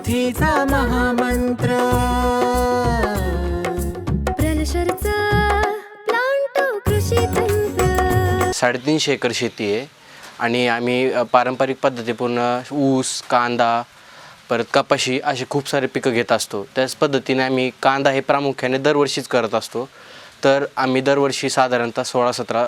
समृद्धीचा महामंत्र. प्रलशरचा प्लांटो कृषी तंत्र. 350 एकर शेती आहे आणि आम्ही पारंपरिक पद्धतीपूर्ण ऊस, कांदा, परत कपाशी असे खूप सारे पिकं घेत असतो. त्याच पद्धतीने आम्ही कांदा हे प्रामुख्याने दरवर्षीच करत असतो. तर आम्ही दरवर्षी साधारणतः 16-17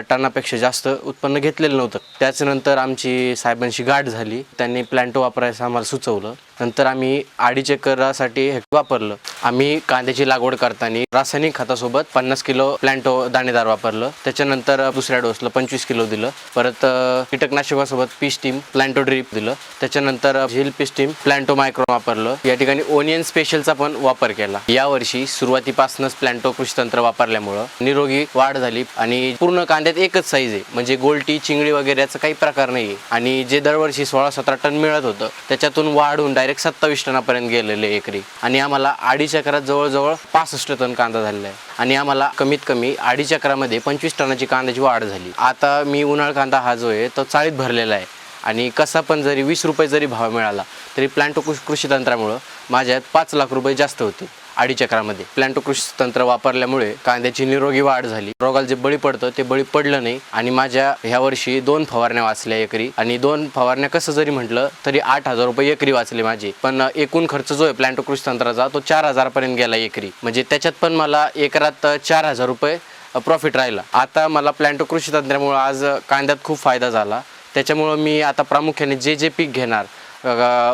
टनापेक्षा जास्त उत्पन्न घेतलेलं नव्हतं. त्याच्यानंतर आमची साहेबांशी गाठ झाली. त्यांनी प्लॅन्टो वापरायचं आम्हाला सुचवलं. नंतर आम्ही 2.5 एकरासाठी हे वापरलं. आम्ही कांद्याची लागवड करताना रासायनिक खतासोबत 50 किलो प्लॅन्टो दाणेदार वापरलं. त्याच्यानंतर दुसऱ्या डोसला 25 किलो दिलं. परत कीटकनाशकासोबत पिस्टीम प्लॅन्टो ड्रीप दिलं. त्याच्यानंतर झिल पिस्टीम प्लॅन्टो मायक्रो वापरलं. या ठिकाणी ओनियन स्पेशलचा पण वापर केला. यावर्षी सुरुवातीपासूनच प्लॅन्टो कृषीतंत्र वापरल्यामुळं निरोगी वाढ झाली आणि पूर्ण कांद्यात एकच साईज आहे, म्हणजे गोलटी, चिंगडी वगैरे याचा काही प्रकार नाही आहे. आणि जे दरवर्षी 16-17 टन मिळत होतं त्याच्यातून वाढून डायरेक्ट 27 टनापर्यंत गेलेले एकरी. आणि आम्हाला 2.5 एकरात जवळजवळ 65 टन कांदा झालेला आहे. आणि आम्हाला कमीत कमी 2.5 एकरामध्ये 25 टनाची कांद्याची वाढ झाली. आता मी उन्हाळ कांदा हा जो आहे तो चाळीत भरलेला आहे आणि कसा पण जरी 20 रुपये जरी भाव मिळाला तरी प्लॅन्टो कृषी तंत्रामुळं माझ्यात 5 लाख रुपये जास्त होते 2.5 एकरामध्ये. प्लॅन्टो कृषी तंत्र वापरल्यामुळे कांद्याची निरोगी वाढ झाली. रोगाला जे बळी पडतं ते बळी पडलं नाही. आणि माझ्या ह्या वर्षी 2 फवारण्या वाचल्या एकरी. आणि 2 फवारण्या कसं जरी म्हटलं तरी 8,000 रुपये एकरी वाचले माझे. पण एकूण खर्च जो आहे प्लॅन्टो कृषी तंत्राचा तो 4,000 पर्यंत गेला एकरी. म्हणजे त्याच्यात पण मला एकरात 4,000 रुपये प्रॉफिट राहिला. आता मला प्लॅन्टो कृषी तंत्रामुळे आज कांद्यात खूप फायदा झाला. त्याच्यामुळं मी आता प्रामुख्याने जे पीक घेणार,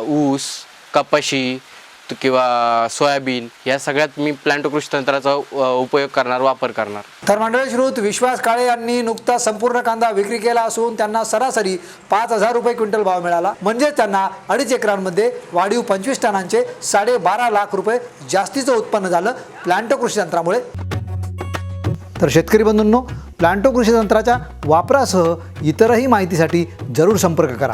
ऊस, कपाशी किंवा सोयाबीन, या सगळ्यात मी प्लॅन्टो कृषी तंत्राचा उपयोग करणार, वापर करणार. तर मंडळी श्रोत, विश्वास काळे यांनी नुकताच संपूर्ण कांदा विक्री केला असून त्यांना सरासरी 5,000 रुपये क्विंटल भाव मिळाला. म्हणजे त्यांना 2.5 एकरांमध्ये वाढीव 25 टनांचे 12.5 लाख रुपये जास्तीचं उत्पन्न झालं प्लॅन्टो कृषी तंत्रामुळे. तर शेतकरी बंधूंनो, प्लॅन्टो कृषी तंत्राच्या वापरासह इतरही माहितीसाठी जरूर संपर्क करा.